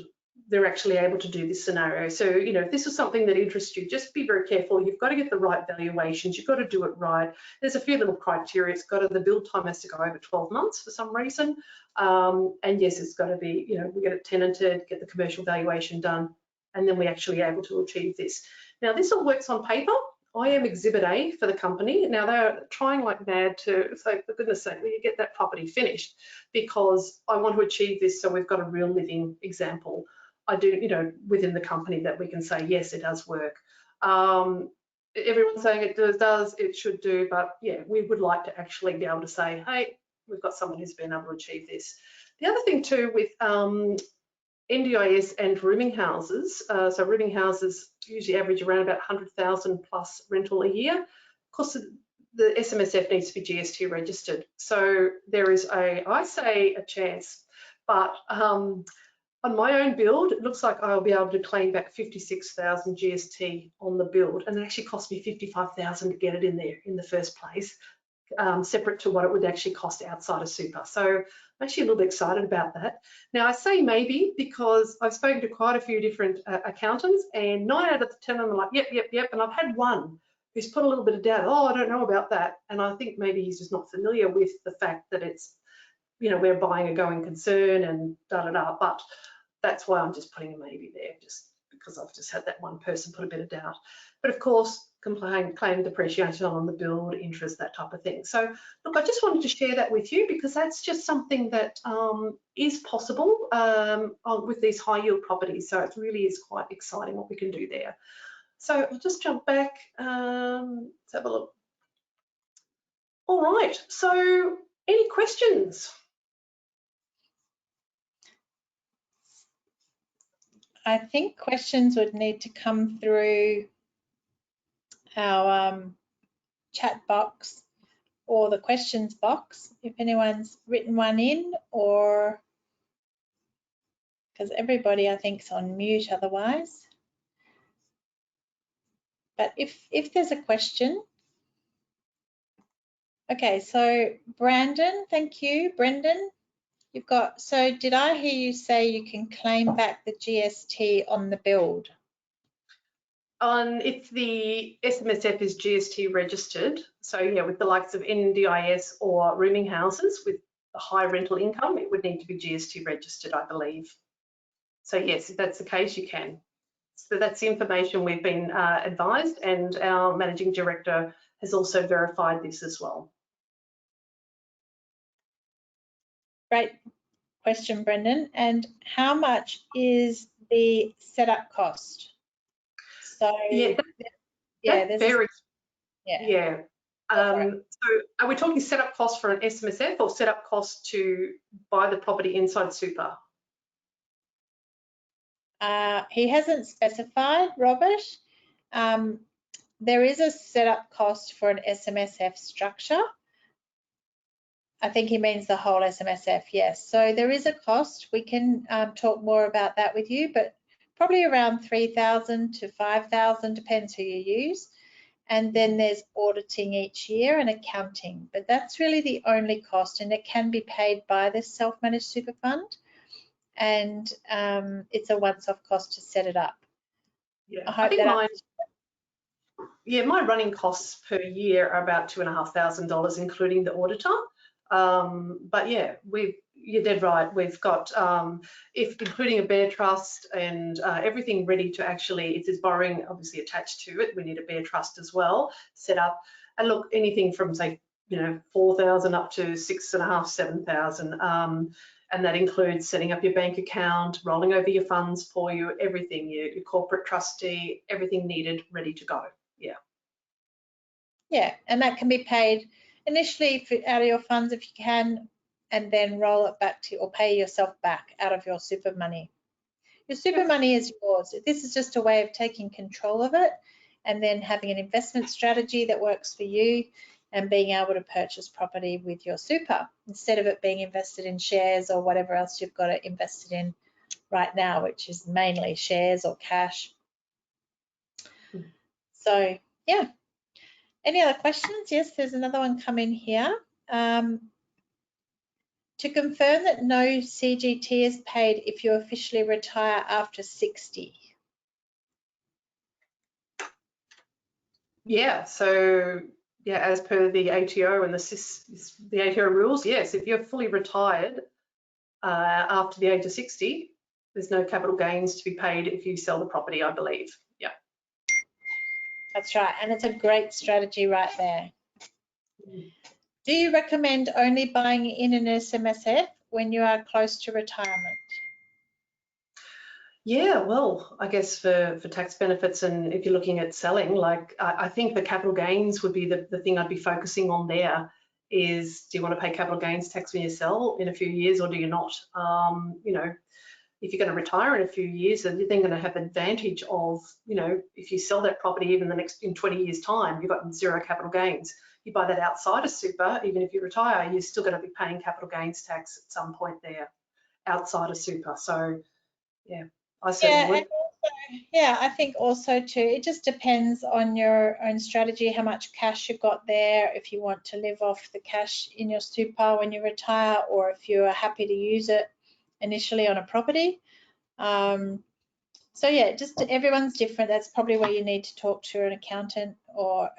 they're actually able to do this scenario. So, you know, if this is something that interests you, just be very careful. You've got to get the right valuations. You've got to do it right. There's a few little criteria. It's got to, the build time has to go over 12 months for some reason. And yes, it's got to be, you know, we get it tenanted, get the commercial valuation done, and then we're actually able to achieve this. Now, this all works on paper. I am Exhibit A for the company. Now, they're trying like mad to say, for goodness sake, will you get that property finished? Because I want to achieve this, so we've got a real living example. I do, you know, within the company that we can say, yes, it does work. Everyone's saying it does, it should do, but yeah, we would like to actually be able to say, hey, we've got someone who's been able to achieve this. The other thing too with NDIS and rooming houses, so rooming houses usually average around about 100,000 plus rental a year. Of course, the SMSF needs to be GST registered. So there is I say a chance, but on my own build, it looks like I'll be able to claim back 56,000 GST on the build, and it actually cost me 55,000 to get it in there in the first place, separate to what it would actually cost outside of super. So I'm actually a little bit excited about that. Now, I say maybe because I've spoken to quite a few different accountants, and 9 out of 10 of them are like, yep, and I've had one who's put a little bit of doubt, oh, I don't know about that, and I think maybe he's just not familiar with the fact that it's, you know, we're buying a going concern and da-da-da, but that's why I'm just putting a maybe there, just because I've just had that one person put a bit of doubt. But of course, claim depreciation on the build, interest, that type of thing. So look, I just wanted to share that with you because that's just something that is possible with these high yield properties. So it really is quite exciting what we can do there. So I'll just jump back, let's have a look. All right, so any questions? I think questions would need to come through our chat box or the questions box if anyone's written one in, or because everybody I think is on mute otherwise. But if there's a question. Okay, so Brandon, thank you. Brendan, you've got, so did I hear you say you can claim back the GST on the build? If the SMSF is GST registered, so yeah, with the likes of NDIS or rooming houses with a high rental income, it would need to be GST registered, I believe. So yes, if that's the case, you can. So that's the information we've been advised, and our managing director has also verified this as well. Great question, Brendan. And how much is the setup cost? So that varies. Yeah. So are we talking setup costs for an SMSF or setup costs to buy the property inside super? He hasn't specified, Robert. There is a setup cost for an SMSF structure. I think he means the whole SMSF, yes. So there is a cost. We can talk more about that with you, but probably around 3,000 to 5,000, depends who you use. And then there's auditing each year and accounting, but that's really the only cost, and it can be paid by the self-managed super fund, and it's a once-off cost to set it up. Yeah, I think my running costs per year are about $2,500, including the auditor. But yeah, you're dead right. We've got, including a bare trust and everything ready to actually, if there's borrowing obviously attached to it, we need a bare trust as well set up. And look, anything from say, 4,000 up to 6,500, 7,000. And that includes setting up your bank account, rolling over your funds for you, everything, your corporate trustee, everything needed, ready to go. Yeah. Yeah, and that can be paid initially out of your funds if you can, and then roll it back to, or pay yourself back out of your super money. Your super money is yours. This is just a way of taking control of it and then having an investment strategy that works for you. and being able to purchase property with your super instead of it being invested in shares or whatever else you've got it invested in right now, which is mainly shares or cash. So yeah, any other questions? Yes, there's another one coming here. To confirm that no CGT is paid if you officially retire after 60. Yeah, so yeah, as per the ATO and the ATO rules, yes, if you're fully retired after the age of 60, there's no capital gains to be paid if you sell the property, I believe. Yeah. That's right, and it's a great strategy right there. Do you recommend only buying in an SMSF when you are close to retirement? Yeah, well, I guess for tax benefits, and if you're looking at selling, like I think the capital gains would be the thing I'd be focusing on there. Is, do you want to pay capital gains tax when you sell in a few years, or do you not? You know, if you're going to retire in a few years, then you're then going to have advantage of, you know, if you sell that property even in 20 years time, you've got zero capital gains. You buy that outside of super, even if you retire, you're still going to be paying capital gains tax at some point there outside of super. So yeah, I certainly would. And also, yeah, I think also too, it just depends on your own strategy, how much cash you've got there, if you want to live off the cash in your super when you retire, or if you're happy to use it initially on a property. So yeah, just everyone's different. That's probably where you need to talk to an accountant or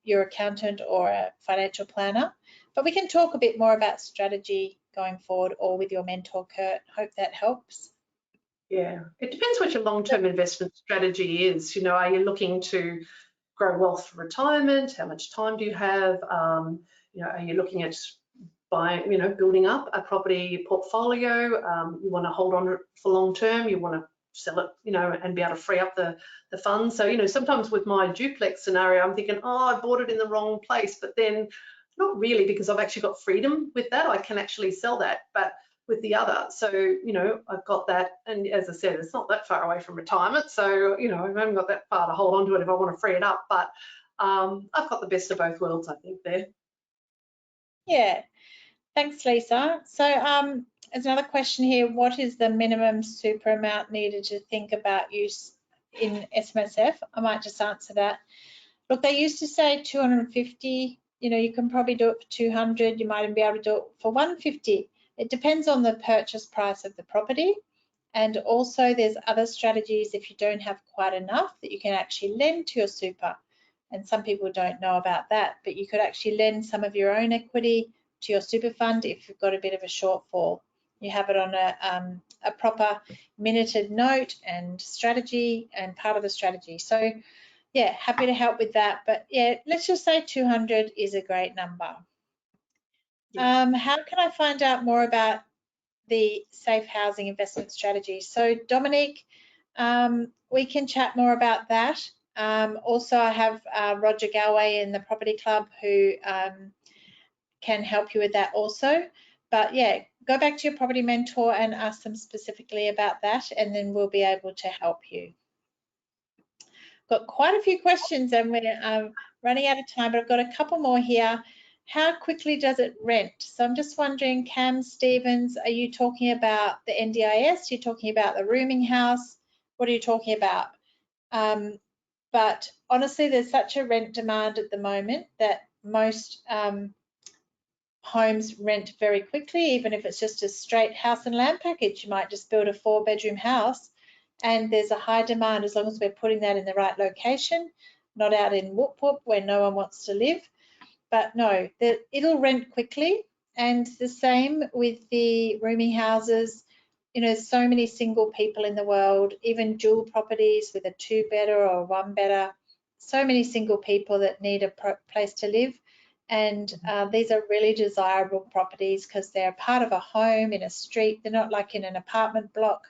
your accountant or a financial planner. But we can talk a bit more about strategy going forward, or with your mentor, Kurt. Hope that helps. Yeah, it depends what your long-term investment strategy is. You know, are you looking to grow wealth for retirement? How much time do you have? You know, are you looking at buying, you know, building up a property portfolio? You want to hold on for long term. You want to sell it, you know, and be able to free up the funds. So, you know, sometimes with my duplex scenario, I'm thinking, oh, I bought it in the wrong place, but then not really, because I've actually got freedom with that. I can actually sell that, but with the other. So, you know, I've got that. And as I said, it's not that far away from retirement. So, you know, I haven't got that far to hold on to it if I want to free it up. But I've got the best of both worlds, I think, there. Yeah, thanks, Lisa. So there's another question here. What is the minimum super amount needed to think about use in SMSF? I might just answer that. Look, they used to say 250. You know, you can probably do it for 200. You might even be able to do it for 150. It depends on the purchase price of the property. And also there's other strategies if you don't have quite enough that you can actually lend to your super. And some people don't know about that, but you could actually lend some of your own equity to your super fund if you've got a bit of a shortfall. You have it on a proper minuted note and strategy and part of the strategy. So yeah, happy to help with that. But yeah, let's just say 200 is a great number. Yeah. How can I find out more about the safe housing investment strategy? So Dominique, we can chat more about that. Also, I have Roger Galway in the Property Club who can help you with that also. But yeah, go back to your property mentor and ask them specifically about that, and then we'll be able to help you. Got quite a few questions and we're running out of time, but I've got a couple more here. How quickly does it rent? So I'm just wondering, Cam Stevens, are you talking about the NDIS? Are you talking about the rooming house? What are you talking about? But honestly, there's such a rent demand at the moment that most homes rent very quickly, even if it's just a straight house and land package. You might just build a 4-bedroom house, and there's a high demand as long as we're putting that in the right location, not out in whoop whoop where no one wants to live. But no, it'll rent quickly. And the same with the rooming houses. You know, so many single people in the world, even dual properties with a 2-bedder or a 1-bedder. So many single people that need a place to live. And these are really desirable properties because they're part of a home in a street. They're not like in an apartment block.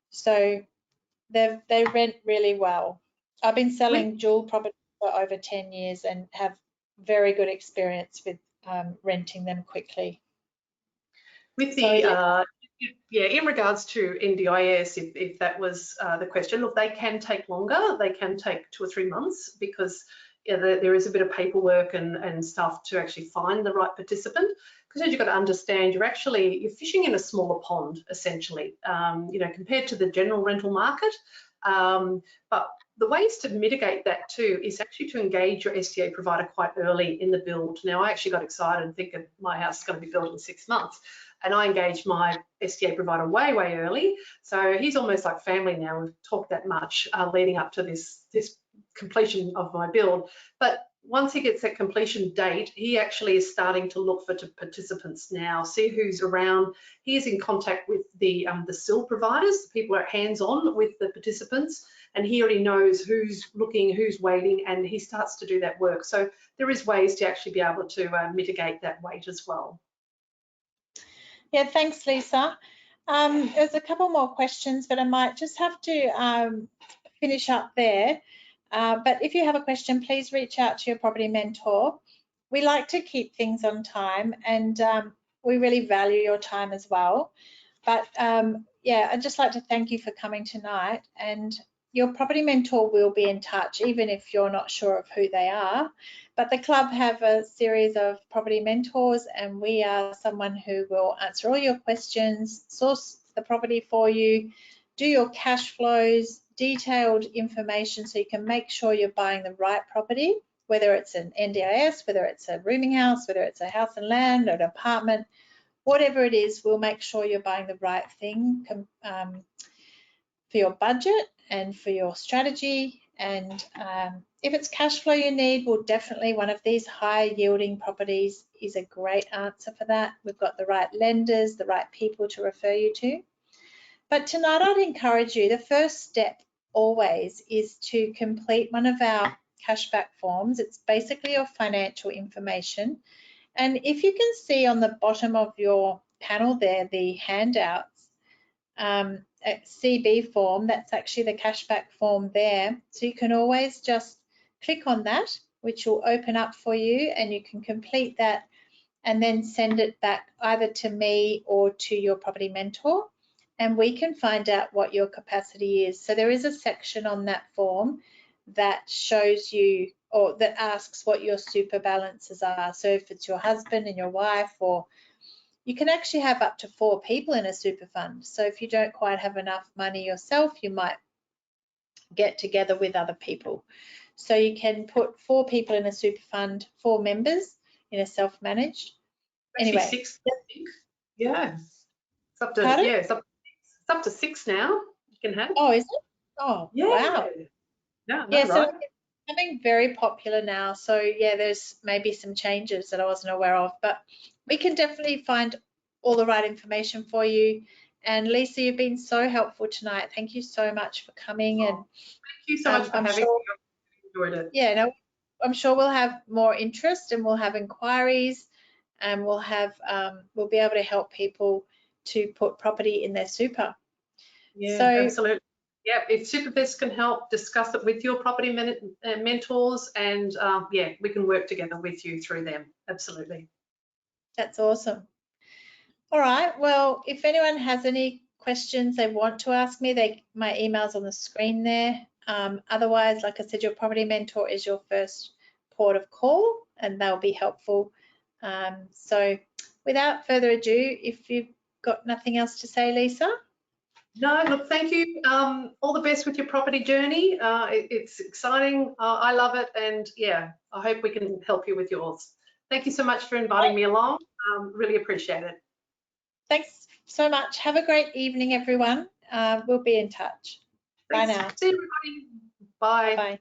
So they rent really well. I've been selling dual properties for over 10 years and have very good experience with renting them quickly. With the, yeah, in regards to NDIS, if that was the question, look, they can take longer. They can take 2 or 3 months because yeah, there is a bit of paperwork and stuff to actually find the right participant, because as you've got to understand, you're fishing in a smaller pond essentially, you know, compared to the general rental market. But the ways to mitigate that too is actually to engage your SDA provider quite early in the build. Now, I actually got excited thinking my house is going to be built in 6 months, and I engaged my SDA provider way early. So he's almost like family now. We've talked that much leading up to this completion of my build. But once he gets that completion date, he actually is starting to look for participants now, see who's around. He is in contact with the SIL providers, the people who are hands-on with the participants, and he already knows who's looking, who's waiting, and he starts to do that work. So there is ways to actually be able to mitigate that wait as well. Yeah, thanks, Lisa. There's a couple more questions, but I might just have to finish up there. But if you have a question, please reach out to your property mentor. We like to keep things on time, and we really value your time as well. But yeah, I'd just like to thank you for coming tonight, and your property mentor will be in touch, even if you're not sure of who they are. But the club have a series of property mentors, and we are someone who will answer all your questions, source the property for you, do your cash flows, detailed information so you can make sure you're buying the right property, whether it's an NDIS, whether it's a rooming house, whether it's a house and land or an apartment, whatever it is, we'll make sure you're buying the right thing for your budget and for your strategy. And if it's cash flow you need, well, definitely one of these high yielding properties is a great answer for that. We've got the right lenders, the right people to refer you to. But tonight I'd encourage you, the first step always is to complete one of our cashback forms. It's basically your financial information. And if you can see on the bottom of your panel there, the handouts, a CB form, that's actually the cashback form there. So you can always just click on that, which will open up for you, and you can complete that and then send it back either to me or to your property mentor, and we can find out what your capacity is. So there is a section on that form that shows you, or that asks what your super balances are. So if it's your husband and your wife, or you can actually have up to 4 people in a super fund. So if you don't quite have enough money yourself, you might get together with other people. So you can put 4 people in a super fund, 4 members in a self-managed. Anyway, 6, I think. Yeah, it's up to Pardon? yeah, it's up to 6 now. You can have. Oh, is it? Oh, yeah. Wow. Yeah, Yeah, so right. it's becoming very popular now. So yeah, there's maybe some changes that I wasn't aware of, but we can definitely find all the right information for you. And Lisa, you've been so helpful tonight. Thank you so much for coming. And Thank you so much for having me. I enjoyed it. Yeah, no, I'm sure we'll have more interest, and we'll have inquiries, and we'll be able to help people to put property in their super. Yeah, So, absolutely. Yeah, if Supavest can help, discuss it with your property mentors, and yeah, we can work together with you through them. Absolutely. that's awesome. All right, well, if anyone has any questions they want to ask me, my email's on the screen there. Otherwise, like I said, your property mentor is your first port of call, and they'll be helpful. So without further ado, if you've got nothing else to say, Lisa? No, look, thank you. All the best with your property journey. It's exciting. I love it. And yeah, I hope we can help you with yours. Thank you so much for inviting me along. Really appreciate it. Thanks so much. Have a great evening, everyone. We'll be in touch. Thanks. Bye now. See you, everybody. Bye. Bye.